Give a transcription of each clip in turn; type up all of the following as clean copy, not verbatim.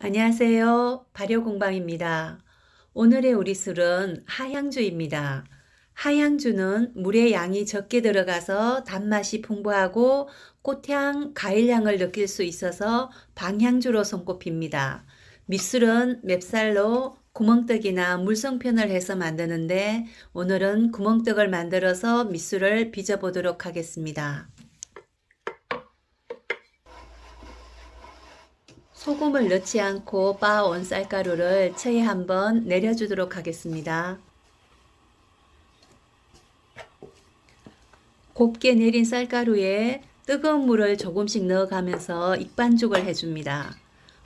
안녕하세요. 발효공방입니다. 오늘의 우리 술은 하향주입니다. 하향주는 물의 양이 적게 들어가서 단맛이 풍부하고 꽃향, 과일향을 느낄 수 있어서 방향주로 손꼽힙니다. 밑술은 맵쌀로 구멍떡이나 물성편을 해서 만드는데 오늘은 구멍떡을 만들어서 밑술을 빚어보도록 하겠습니다. 소금을 넣지 않고 빻아온 쌀가루를 체에 한번 내려주도록 하겠습니다. 곱게 내린 쌀가루에 뜨거운 물을 조금씩 넣어가면서 익반죽을 해줍니다.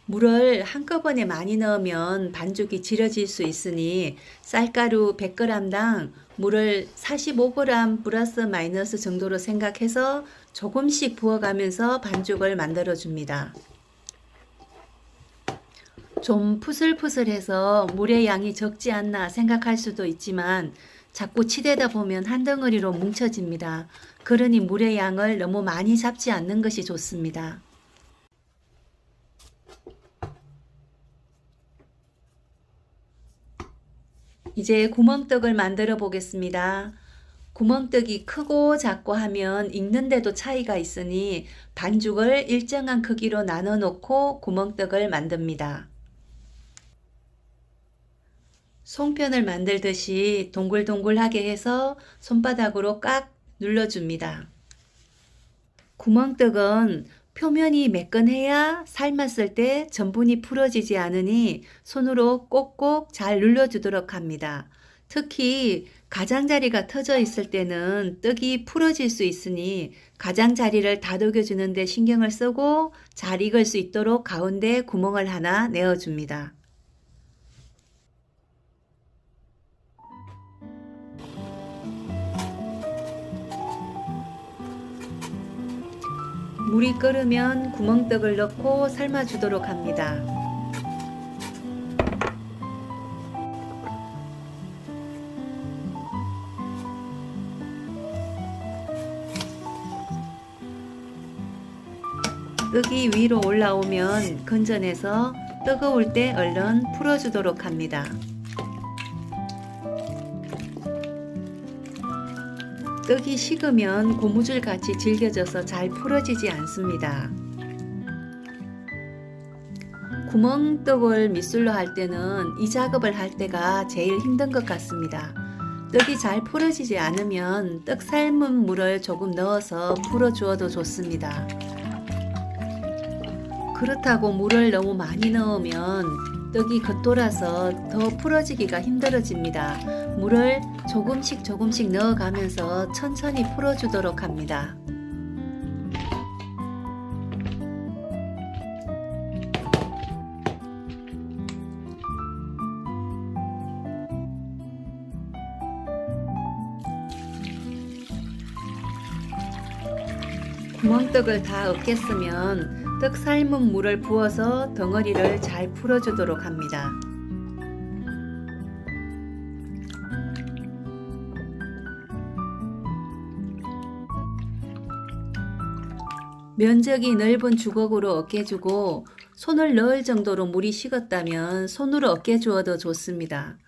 물을 한꺼번에 많이 넣으면 반죽이 질어질 수 있으니 쌀가루 100g당 물을 45g 플러스 마이너스 정도로 생각해서 조금씩 부어가면서 반죽을 만들어 줍니다. 좀 푸슬푸슬해서 물의 양이 적지 않나 생각할 수도 있지만 자꾸 치대다 보면 한 덩어리로 뭉쳐집니다. 그러니 물의 양을 너무 많이 잡지 않는 것이 좋습니다. 이제 구멍떡을 만들어 보겠습니다. 구멍떡이 크고 작고 하면 익는데도 차이가 있으니 반죽을 일정한 크기로 나눠 놓고 구멍떡을 만듭니다. 송편을 만들듯이 동글동글하게 해서 손바닥으로 깍 눌러줍니다. 구멍떡은 표면이 매끈해야 삶았을 때 전분이 풀어지지 않으니 손으로 꼭꼭 잘 눌러주도록 합니다. 특히 가장자리가 터져 있을 때는 떡이 풀어질 수 있으니 가장자리를 다독여 주는데 신경을 쓰고 잘 익을 수 있도록 가운데 구멍을 하나 내어줍니다. 물이 끓으면 구멍떡을 넣고 삶아주도록 합니다. 떡이 위로 올라오면 건져내서 뜨거울 때 얼른 풀어주도록 합니다. 떡이 식으면 고무줄 같이 질겨져서 잘 풀어지지 않습니다. 구멍떡을 밑술로 할 때는 이 작업을 할 때가 제일 힘든 것 같습니다. 떡이 잘 풀어지지 않으면 떡 삶은 물을 조금 넣어서 풀어주어도 좋습니다. 그렇다고 물을 너무 많이 넣으면 떡이 겉돌아서 더 풀어지기가 힘들어집니다. 물을 조금씩 넣어가면서 천천히 풀어주도록 합니다. 구멍떡을 다 얻겠으면 떡 삶은 물을 부어서 덩어리를 잘 풀어주도록 합니다. 면적이 넓은 주걱으로 어깨주고 손을 넣을 정도로 물이 식었다면 손으로 어깨주어도 좋습니다.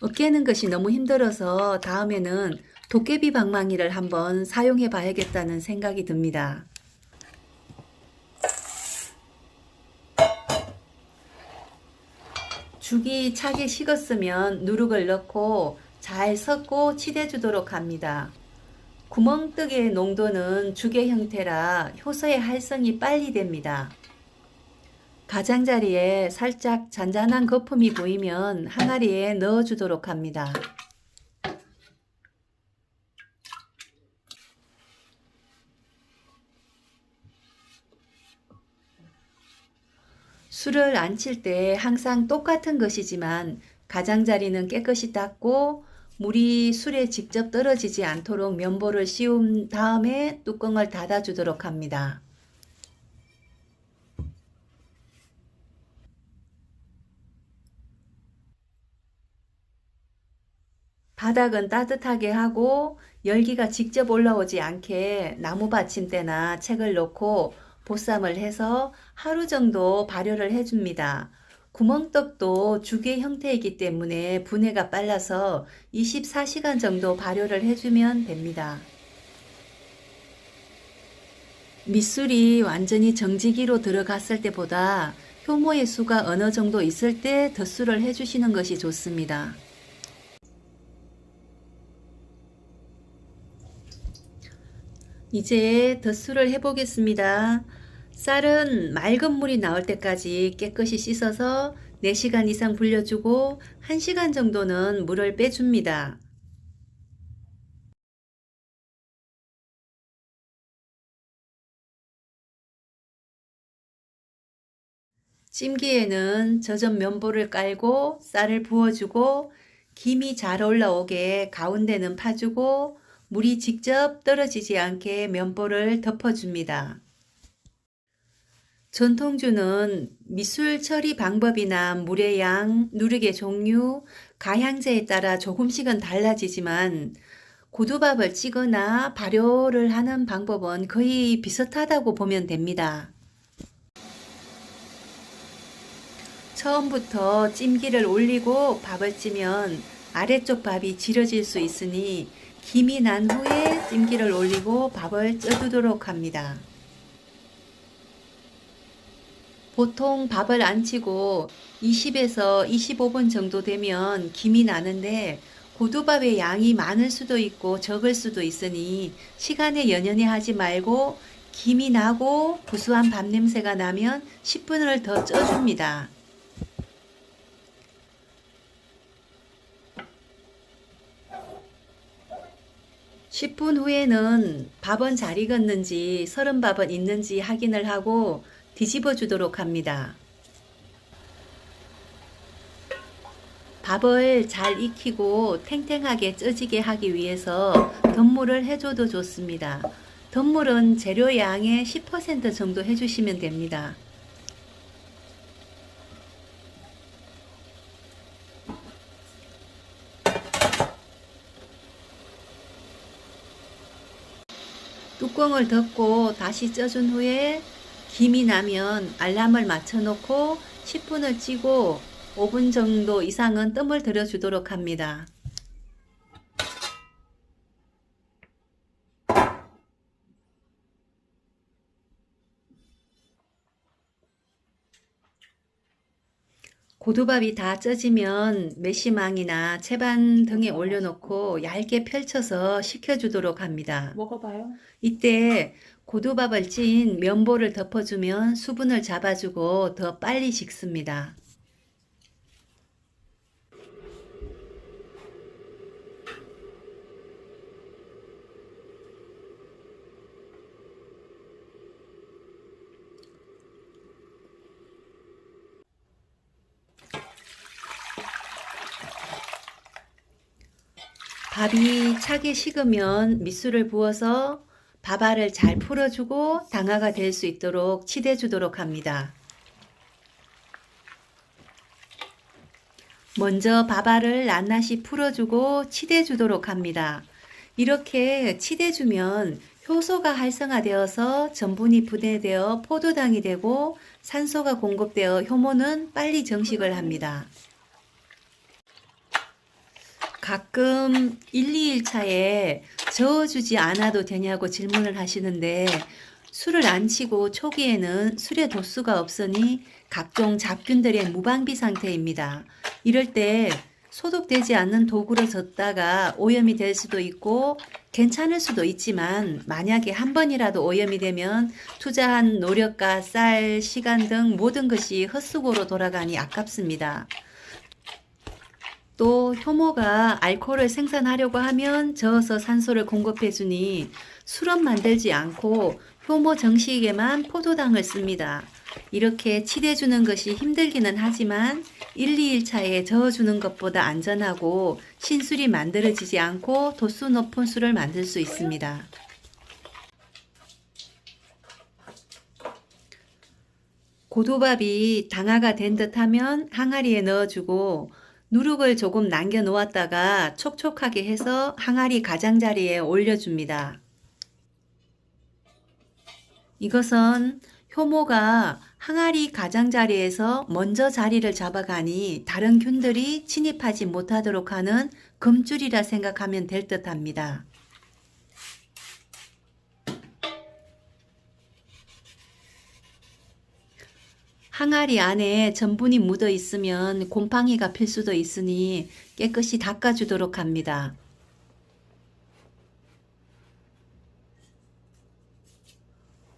어깨는 것이 너무 힘들어서 다음에는 도깨비 방망이를 한번 사용해 봐야겠다는 생각이 듭니다. 죽이 차게 식었으면 누룩을 넣고 잘 섞고 치대주도록 합니다. 구멍떡의 농도는 죽의 형태라 효소의 활성이 빨리 됩니다. 가장자리에 살짝 잔잔한 거품이 보이면 항아리에 넣어주도록 합니다. 술을 안 칠 때 항상 똑같은 것이지만 가장자리는 깨끗이 닦고 물이 술에 직접 떨어지지 않도록 면보를 씌운 다음에 뚜껑을 닫아주도록 합니다. 바닥은 따뜻하게 하고 열기가 직접 올라오지 않게 나무 받침대나 책을 놓고 보쌈을 해서 하루 정도 발효를 해줍니다. 구멍떡도 죽의 형태이기 때문에 분해가 빨라서 24시간 정도 발효를 해주면 됩니다. 밑술이 완전히 정지기로 들어갔을 때보다 효모의 수가 어느 정도 있을 때 덧술을 해주시는 것이 좋습니다. 이제 덧술을 해보겠습니다. 쌀은 맑은 물이 나올 때까지 깨끗이 씻어서 4시간 이상 불려주고 1시간 정도는 물을 빼줍니다. 찜기에는 젖은 면보를 깔고 쌀을 부어주고 김이 잘 올라오게 가운데는 파주고 물이 직접 떨어지지 않게 면보를 덮어줍니다. 전통주는 밑술 처리 방법이나 물의 양, 누룩의 종류, 가향제에 따라 조금씩은 달라지지만 고두밥을 찌거나 발효를 하는 방법은 거의 비슷하다고 보면 됩니다. 처음부터 찜기를 올리고 밥을 찌면 아래쪽 밥이 질어질 수 있으니 김이 난 후에 찜기를 올리고 밥을 쪄두도록 합니다. 보통 밥을 안 찌고 20에서 25분 정도 되면 김이 나는데 고두밥의 양이 많을 수도 있고 적을 수도 있으니 시간에 연연해 하지 말고 김이 나고 구수한 밥 냄새가 나면 10분을 더 쪄줍니다. 10분 후에는 밥은 잘 익었는지 서른 밥은 있는지 확인을 하고 뒤집어 주도록 합니다. 밥을 잘 익히고 탱탱하게 쪄지게 하기 위해서 덧물을 해줘도 좋습니다. 덧물은 재료 양의 10% 정도 해주시면 됩니다. 뚜껑을 덮고 다시 쪄준 후에 김이 나면 알람을 맞춰 놓고 10분을 찌고 5분 정도 이상은 뜸을 들여 주도록 합니다. 고두밥이 다 쪄지면 메시망이나 채반 등에 올려놓고 얇게 펼쳐서 식혀주도록 합니다. 먹어봐요. 이때 고두밥을 찐 면보를 덮어주면 수분을 잡아주고 더 빨리 식습니다. 밥이 차게 식으면 밑술을 부어서 밥알을 잘 풀어주고 당화가 될 수 있도록 치대주도록 합니다. 먼저 밥알을 낱낱이 풀어주고 치대주도록 합니다. 이렇게 치대주면 효소가 활성화되어서 전분이 분해되어 포도당이 되고 산소가 공급되어 효모는 빨리 정식을 합니다. 가끔 1, 2일 차에 저어주지 않아도 되냐고 질문을 하시는데 술을 안 치고 초기에는 술의 도수가 없으니 각종 잡균들의 무방비 상태입니다. 이럴 때 소독되지 않는 도구로 젓다가 오염이 될 수도 있고 괜찮을 수도 있지만 만약에 한 번이라도 오염이 되면 투자한 노력과 쌀, 시간 등 모든 것이 헛수고로 돌아가니 아깝습니다. 또 효모가 알코올을 생산하려고 하면 저어서 산소를 공급해주니 술은 만들지 않고 효모 정식에만 포도당을 씁니다. 이렇게 치대주는 것이 힘들기는 하지만 1, 2일 차에 저어주는 것보다 안전하고 신술이 만들어지지 않고 도수 높은 술을 만들 수 있습니다. 고두밥이 당화가 된 듯하면 항아리에 넣어주고 누룩을 조금 남겨 놓았다가 촉촉하게 해서 항아리 가장자리에 올려줍니다. 이것은 효모가 항아리 가장자리에서 먼저 자리를 잡아가니 다른 균들이 침입하지 못하도록 하는 금줄이라 생각하면 될 듯합니다. 항아리 안에 전분이 묻어 있으면 곰팡이가 필 수도 있으니 깨끗이 닦아주도록 합니다.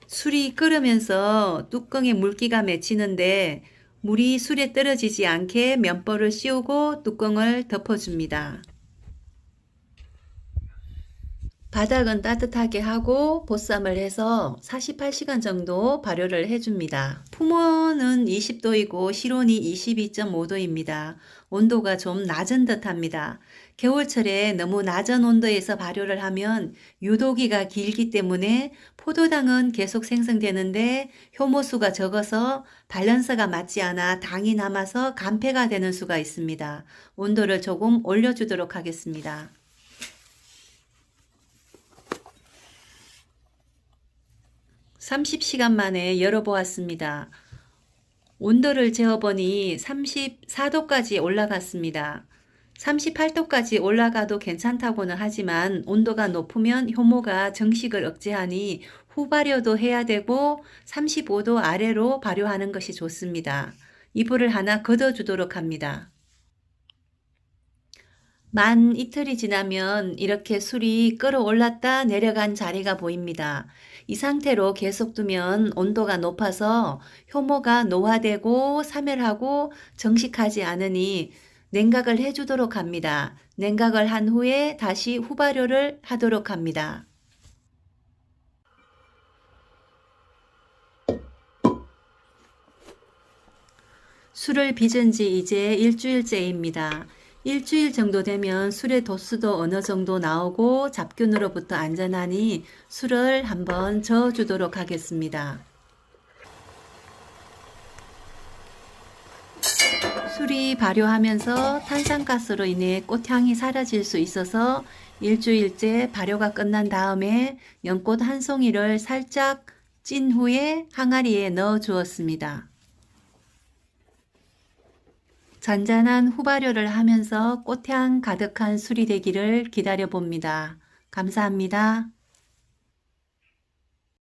술이 끓으면서 뚜껑에 물기가 맺히는데 물이 술에 떨어지지 않게 면보를 씌우고 뚜껑을 덮어줍니다. 바닥은 따뜻하게 하고 보쌈을 해서 48시간 정도 발효를 해줍니다. 품온은 20도이고 실온이 22.5도입니다. 온도가 좀 낮은 듯합니다. 겨울철에 너무 낮은 온도에서 발효를 하면 유도기가 길기 때문에 포도당은 계속 생성되는데 효모수가 적어서 밸런스가 맞지 않아 당이 남아서 간패가 되는 수가 있습니다. 온도를 조금 올려주도록 하겠습니다. 30시간 만에 열어보았습니다. 온도를 재어보니 34도까지 올라갔습니다. 38도까지 올라가도 괜찮다고는 하지만 온도가 높으면 효모가 정식을 억제하니 후발효도 해야 되고 35도 아래로 발효하는 것이 좋습니다. 이불을 하나 걷어주도록 합니다. 만 이틀이 지나면 이렇게 술이 끓어올랐다 내려간 자리가 보입니다. 이 상태로 계속 두면 온도가 높아서 효모가 노화되고 사멸하고 정식하지 않으니 냉각을 해주도록 합니다. 냉각을 한 후에 다시 후발효를 하도록 합니다. 술을 빚은 지 이제 일주일째입니다. 일주일 정도 되면 술의 도수도 어느 정도 나오고 잡균으로부터 안전하니 술을 한번 저어주도록 하겠습니다. 술이 발효하면서 탄산가스로 인해 꽃향이 사라질 수 있어서 일주일째 발효가 끝난 다음에 연꽃 한 송이를 살짝 찐 후에 항아리에 넣어 주었습니다. 잔잔한 후발효를 하면서 꽃향 가득한 술이 되기를 기다려 봅니다. 감사합니다.